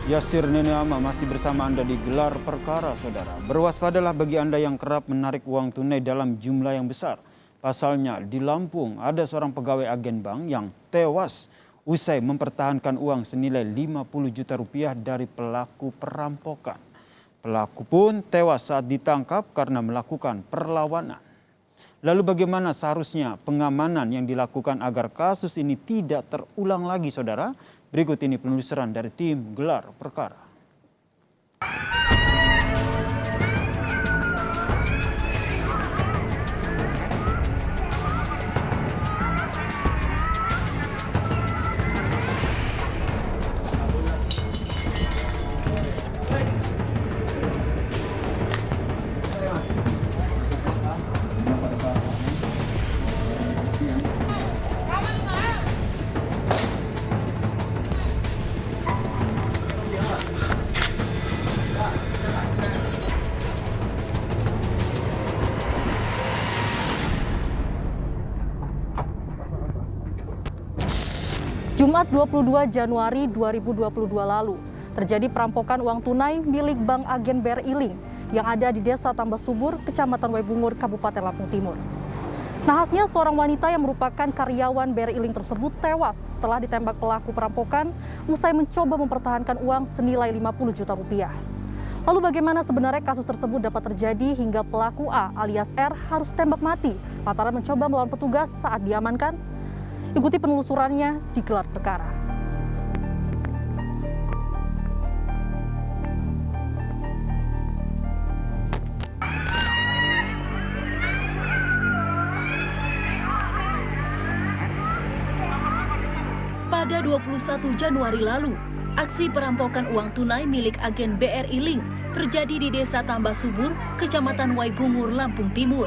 Yasir Neneama masih bersama Anda di Gelar Perkara, Saudara. Berwaspadalah bagi Anda yang kerap menarik uang tunai dalam jumlah yang besar. Pasalnya, di Lampung ada seorang pegawai agen bank yang tewas usai mempertahankan uang senilai 50 juta rupiah dari pelaku perampokan. Pelaku pun tewas saat ditangkap karena melakukan perlawanan. Lalu bagaimana seharusnya pengamanan yang dilakukan agar kasus ini tidak terulang lagi, Saudara? Berikut ini penelusuran dari tim Gelar Perkara. Jumat 22 Januari 2022 lalu, terjadi perampokan uang tunai milik Bank Agen BRI Link yang ada di Desa Tambah Subur, Kecamatan Waibungur, Kabupaten Lampung Timur. Nahasnya seorang wanita yang merupakan karyawan BRI Link tersebut tewas setelah ditembak pelaku perampokan usai mencoba mempertahankan uang senilai 50 juta rupiah. Lalu bagaimana sebenarnya kasus tersebut dapat terjadi hingga pelaku A alias R harus tembak mati lantaran mencoba melawan petugas saat diamankan? Ikuti penelusurannya di Gelar Perkara. Pada 21 Januari lalu, aksi perampokan uang tunai milik agen BRI Link terjadi di Desa Tambah Subur, Kecamatan Waibungur, Lampung Timur.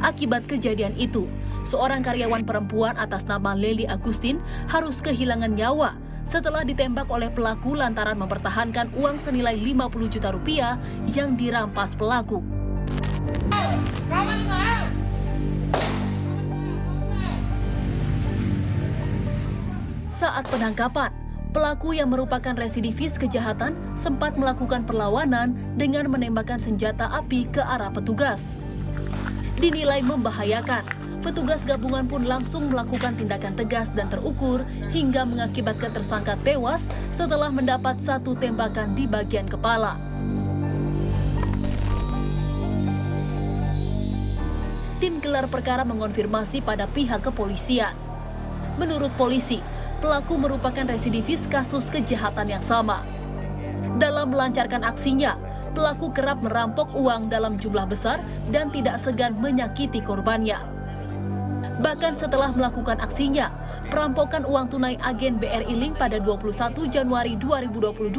Akibat kejadian itu, seorang karyawan perempuan atas nama Lely Agustin harus kehilangan nyawa setelah ditembak oleh pelaku lantaran mempertahankan uang senilai 50 juta rupiah yang dirampas pelaku. Saat penangkapan, pelaku yang merupakan residivis kejahatan sempat melakukan perlawanan dengan menembakkan senjata api ke arah petugas. Dinilai membahayakan, petugas gabungan pun langsung melakukan tindakan tegas dan terukur hingga mengakibatkan tersangka tewas setelah mendapat satu tembakan di bagian kepala. Tim Gelar Perkara mengonfirmasi pada pihak kepolisian. Menurut polisi, pelaku merupakan residivis kasus kejahatan yang sama. Dalam melancarkan aksinya, pelaku kerap merampok uang dalam jumlah besar dan tidak segan menyakiti korbannya. Bahkan setelah melakukan aksinya, perampokan uang tunai agen BRI Link pada 21 Januari 2022,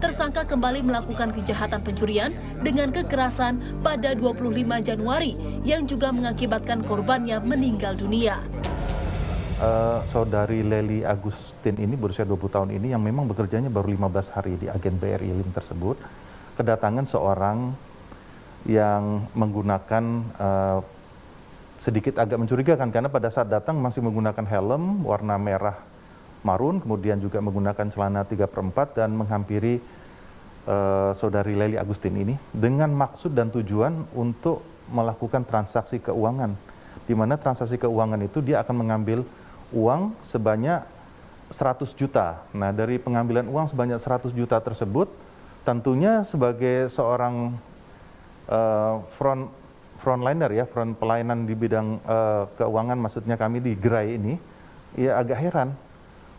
tersangka kembali melakukan kejahatan pencurian dengan kekerasan pada 25 Januari yang juga mengakibatkan korbannya meninggal dunia. Saudari Lely Agustin ini berusia 20 tahun ini yang memang bekerjanya baru 15 hari di agen BRI Link tersebut, kedatangan seorang yang menggunakan sedikit agak mencurigakan karena pada saat datang masih menggunakan helm warna merah marun, kemudian juga menggunakan celana 3/4 dan menghampiri saudari Lely Agustin ini dengan maksud dan tujuan untuk melakukan transaksi keuangan, di mana transaksi keuangan itu dia akan mengambil uang sebanyak 100 juta. Nah, dari pengambilan uang sebanyak 100 juta tersebut, tentunya sebagai seorang frontliner ya, front pelayanan di bidang keuangan, maksudnya kami di gerai ini, ya agak heran.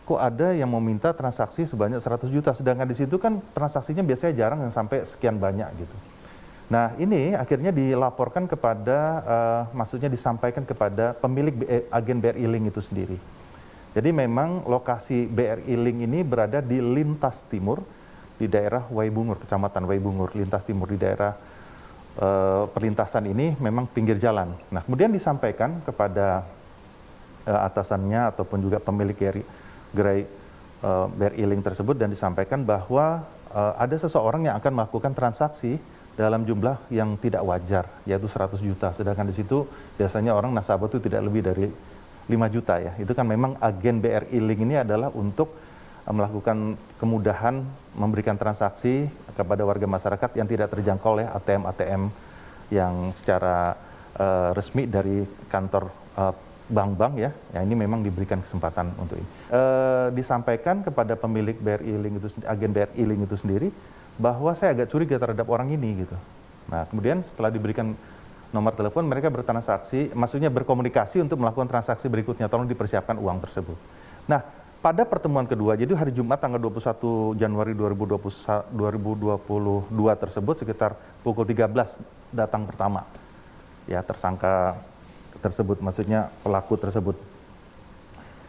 Kok ada yang mau minta transaksi sebanyak 100 juta, sedangkan di situ kan transaksinya biasanya jarang yang sampai sekian banyak gitu. Nah, ini akhirnya dilaporkan kepada, maksudnya disampaikan kepada pemilik agen BRI Link itu sendiri. Jadi memang lokasi BRI Link ini berada di lintas timur, di daerah Waibungur, Kecamatan Waibungur, lintas timur di daerah perlintasan ini memang pinggir jalan. Nah, kemudian disampaikan kepada atasannya ataupun juga pemilik gerai BRI Link tersebut dan disampaikan bahwa ada seseorang yang akan melakukan transaksi dalam jumlah yang tidak wajar, yaitu 100 juta. Sedangkan di situ biasanya orang nasabah itu tidak lebih dari 5 juta ya. Itu kan memang agen BRI Link ini adalah untuk melakukan kemudahan memberikan transaksi kepada warga masyarakat yang tidak terjangkau oleh ATM-ATM yang secara resmi dari kantor bank-bank ya. Ya, ini memang diberikan kesempatan untuk ini. Disampaikan kepada pemilik BRI Link itu, agen BRI Link itu sendiri, bahwa saya agak curiga terhadap orang ini gitu. Nah, kemudian setelah diberikan nomor telepon, mereka bertransaksi, maksudnya berkomunikasi untuk melakukan transaksi berikutnya, tolong dipersiapkan uang tersebut. Nah, pada pertemuan kedua, jadi hari Jumat tanggal 21 Januari 2022 tersebut, sekitar pukul 13 datang pertama, ya tersangka tersebut, maksudnya pelaku tersebut.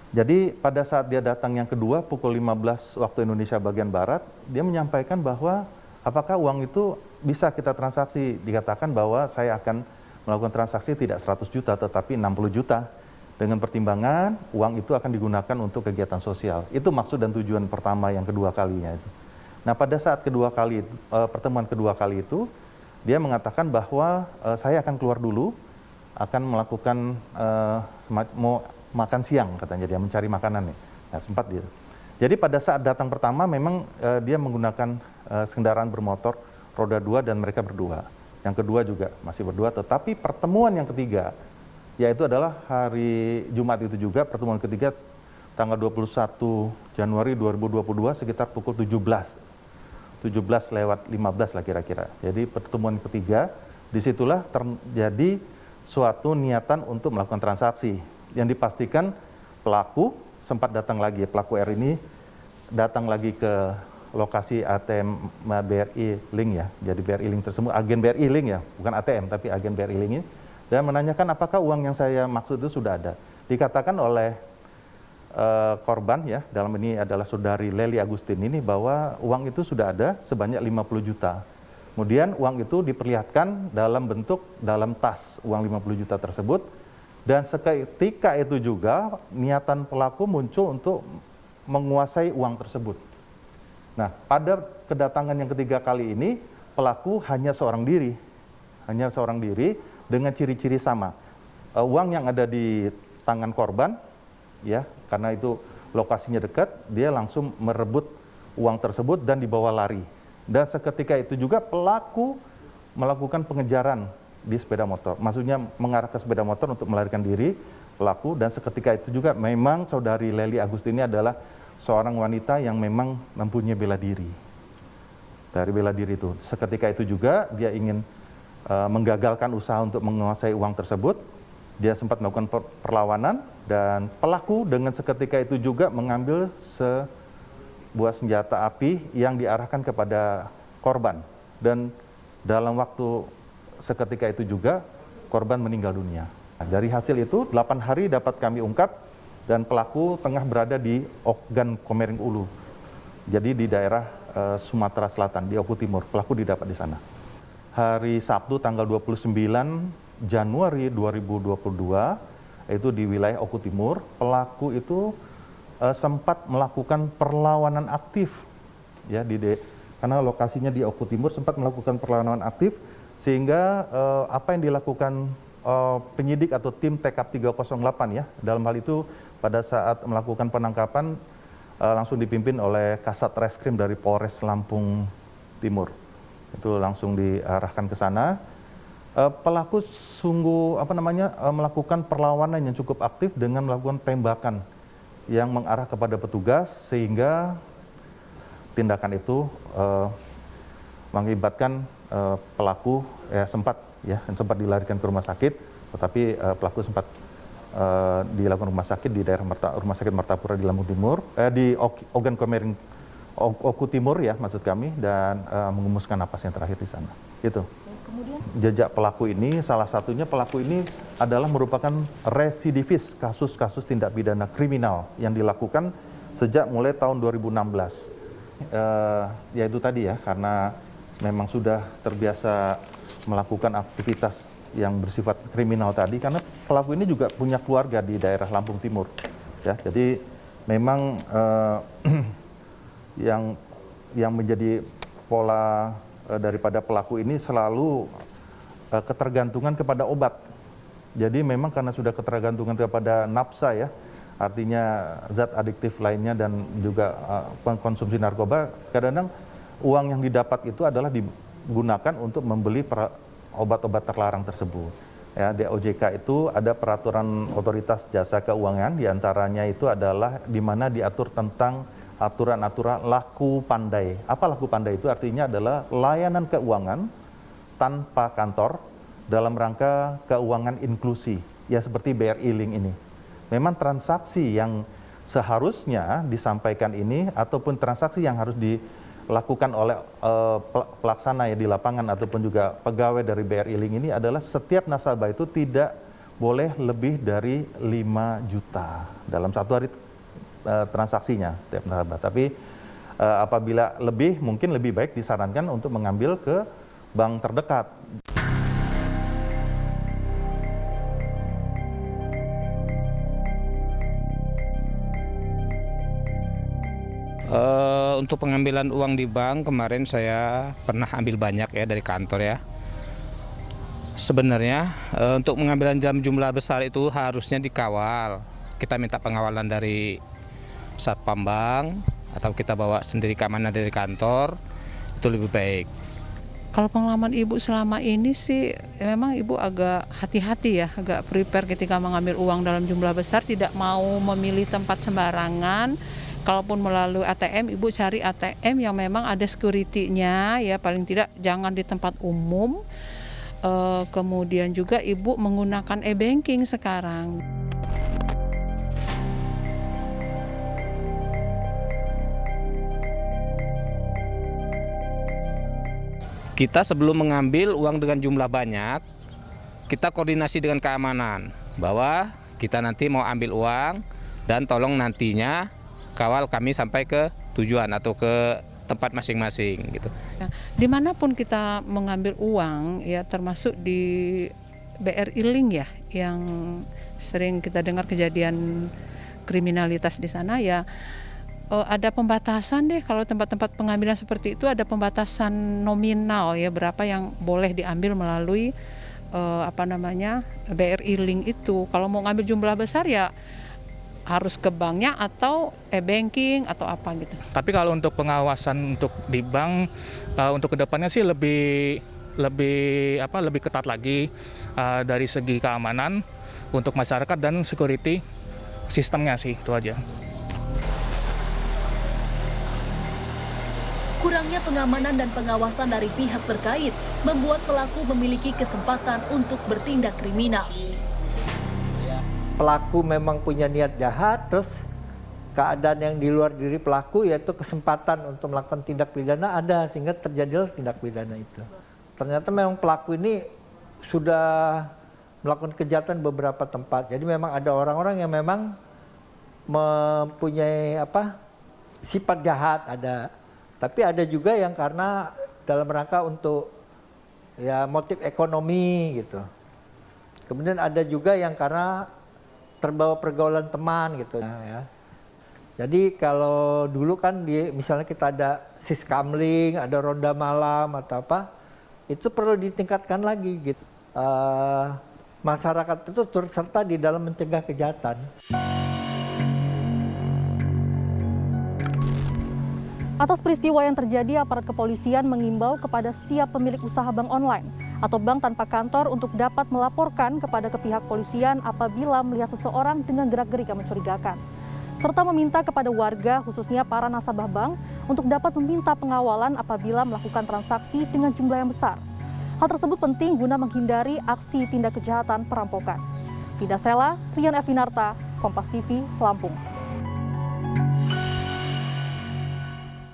Jadi pada saat dia datang yang kedua, pukul 15 waktu Indonesia bagian Barat, dia menyampaikan bahwa apakah uang itu bisa kita transaksi. Dikatakan bahwa saya akan melakukan transaksi tidak 100 juta, tetapi 60 juta. Dengan pertimbangan uang itu akan digunakan untuk kegiatan sosial. Itu maksud dan tujuan pertama yang kedua kalinya itu. Nah, pada saat pertemuan kedua kali itu, dia mengatakan bahwa saya akan keluar dulu, akan melakukan mau makan siang katanya, dia mencari makanan nih. Nah, sempat dia. Jadi pada saat datang pertama memang dia menggunakan kendaraan bermotor roda 2 dan mereka berdua. Yang kedua juga masih berdua, tetapi pertemuan yang ketiga, yaitu adalah hari Jumat itu juga, pertemuan ketiga tanggal 21 Januari 2022 sekitar pukul 17 lewat 15 lah kira-kira. Jadi pertemuan ketiga, disitulah terjadi suatu niatan untuk melakukan transaksi. Yang dipastikan pelaku sempat datang lagi, pelaku R ini datang lagi ke lokasi ATM BRI Link ya. Jadi BRI Link tersebut, agen BRI Link ya, bukan ATM tapi agen BRI Link ini. Dan menanyakan apakah uang yang saya maksud itu sudah ada. Dikatakan oleh korban ya, dalam ini adalah saudari Leli Agustin ini, bahwa uang itu sudah ada sebanyak 50 juta. Kemudian uang itu diperlihatkan dalam tas uang 50 juta tersebut. Dan seketika itu juga niatan pelaku muncul untuk menguasai uang tersebut. Nah, pada kedatangan yang ketiga kali ini, pelaku hanya seorang diri dengan ciri-ciri sama. Uang yang ada di tangan korban, ya, karena itu lokasinya dekat, dia langsung merebut uang tersebut dan dibawa lari. Dan seketika itu juga pelaku melakukan pengejaran di sepeda motor. Maksudnya mengarah ke sepeda motor untuk melarikan diri pelaku, dan seketika itu juga memang saudari Leli Agustin ini adalah seorang wanita yang memang mempunyai bela diri. Dari bela diri itu, seketika itu juga dia ingin menggagalkan usaha untuk menguasai uang tersebut. Dia sempat melakukan perlawanan dan pelaku dengan seketika itu juga mengambil sebuah senjata api yang diarahkan kepada korban. Dan dalam waktu seketika itu juga korban meninggal dunia. Nah, dari hasil itu 8 hari dapat kami ungkap dan pelaku tengah berada di Ogan Komering Ulu. Jadi di daerah Sumatera Selatan, di Oku Timur. Pelaku didapat di sana. Hari Sabtu tanggal 29 Januari 2022, itu di wilayah Oku Timur, pelaku itu sempat melakukan perlawanan aktif. Ya, karena lokasinya di Oku Timur, sempat melakukan perlawanan aktif, sehingga apa yang dilakukan penyidik atau tim TKP 308 ya, dalam hal itu pada saat melakukan penangkapan langsung dipimpin oleh Kasat Reskrim dari Polres Lampung Timur. Itu langsung diarahkan ke sana. Pelaku sungguh melakukan perlawanan yang cukup aktif dengan melakukan tembakan yang mengarah kepada petugas, sehingga tindakan itu mengakibatkan pelaku sempat dilarikan ke rumah sakit, tetapi pelaku sempat dilakukan rumah sakit di daerah Rumah Sakit Martapura di Lampung Timur, di Ogan Komering Oku Timur ya maksud kami, dan mengemuskan napasnya terakhir di sana. Itu. Kemudian jejak pelaku ini, salah satunya pelaku ini adalah merupakan residivis kasus-kasus tindak pidana kriminal yang dilakukan sejak mulai tahun 2016. Yaitu tadi ya, karena memang sudah terbiasa melakukan aktivitas yang bersifat kriminal tadi, karena pelaku ini juga punya keluarga di daerah Lampung Timur. Ya, jadi memang yang menjadi pola daripada pelaku ini selalu ketergantungan kepada obat. Jadi memang karena sudah ketergantungan kepada nafsa ya, artinya zat adiktif lainnya dan juga pengkonsumsi narkoba, kadang-kadang uang yang didapat itu adalah digunakan untuk membeli obat-obat terlarang tersebut. Ya, di OJK itu ada peraturan otoritas jasa keuangan, diantaranya itu adalah di mana diatur tentang aturan-aturan laku pandai. Apa laku pandai itu? Artinya adalah layanan keuangan tanpa kantor dalam rangka keuangan inklusi. Ya seperti BRI Link ini. Memang transaksi yang seharusnya disampaikan ini ataupun transaksi yang harus dilakukan oleh pelaksana ya di lapangan ataupun juga pegawai dari BRI Link ini adalah setiap nasabah itu tidak boleh lebih dari 5 juta dalam satu hari transaksinya tiap nasabah. Tapi apabila lebih, mungkin lebih baik disarankan untuk mengambil ke bank terdekat. Untuk pengambilan uang di bank kemarin saya pernah ambil banyak ya dari kantor ya. Sebenarnya untuk pengambilan dalam jumlah besar itu harusnya dikawal. Kita minta pengawalan dari Satpam Bank atau kita bawa sendiri keamanan dari kantor, itu lebih baik. Kalau pengalaman Ibu selama ini sih memang Ibu agak hati-hati ya, agak prepare ketika mengambil uang dalam jumlah besar, tidak mau memilih tempat sembarangan. Kalaupun melalui ATM, Ibu cari ATM yang memang ada security-nya ya, paling tidak jangan di tempat umum. Kemudian juga Ibu menggunakan e-banking sekarang. Kita sebelum mengambil uang dengan jumlah banyak, kita koordinasi dengan keamanan bahwa kita nanti mau ambil uang dan tolong nantinya kawal kami sampai ke tujuan atau ke tempat masing-masing gitu. Dimanapun kita mengambil uang ya, termasuk di BRI Link ya, yang sering kita dengar kejadian kriminalitas di sana ya. Ada pembatasan deh, kalau tempat-tempat pengambilan seperti itu ada pembatasan nominal ya, berapa yang boleh diambil melalui BRI Link itu. Kalau mau ngambil jumlah besar ya harus ke banknya atau e-banking atau apa gitu. Tapi kalau untuk pengawasan untuk di bank untuk kedepannya sih lebih ketat lagi dari segi keamanan untuk masyarakat dan security sistemnya sih, itu aja. Kurangnya pengamanan dan pengawasan dari pihak terkait membuat pelaku memiliki kesempatan untuk bertindak kriminal. Pelaku memang punya niat jahat, terus keadaan yang di luar diri pelaku yaitu kesempatan untuk melakukan tindak pidana ada, sehingga terjadilah tindak pidana itu. Ternyata memang pelaku ini sudah melakukan kejahatan beberapa tempat. Jadi memang ada orang-orang yang memang mempunyai sifat jahat ada. Tapi ada juga yang karena dalam rangka untuk ya motif ekonomi gitu. Kemudian ada juga yang karena terbawa pergaulan teman gitu ya. Jadi kalau dulu kan misalnya kita ada siskamling, ada ronda malam atau apa, itu perlu ditingkatkan lagi gitu. Masyarakat itu turut serta di dalam mencegah kejahatan. Atas peristiwa yang terjadi, aparat kepolisian mengimbau kepada setiap pemilik usaha bank online atau bank tanpa kantor untuk dapat melaporkan kepada pihak polisian apabila melihat seseorang dengan gerak-gerik yang mencurigakan. Serta meminta kepada warga, khususnya para nasabah bank, untuk dapat meminta pengawalan apabila melakukan transaksi dengan jumlah yang besar. Hal tersebut penting guna menghindari aksi tindak kejahatan perampokan. Vida Sela, Rian Evinarta, Kompas TV, Lampung.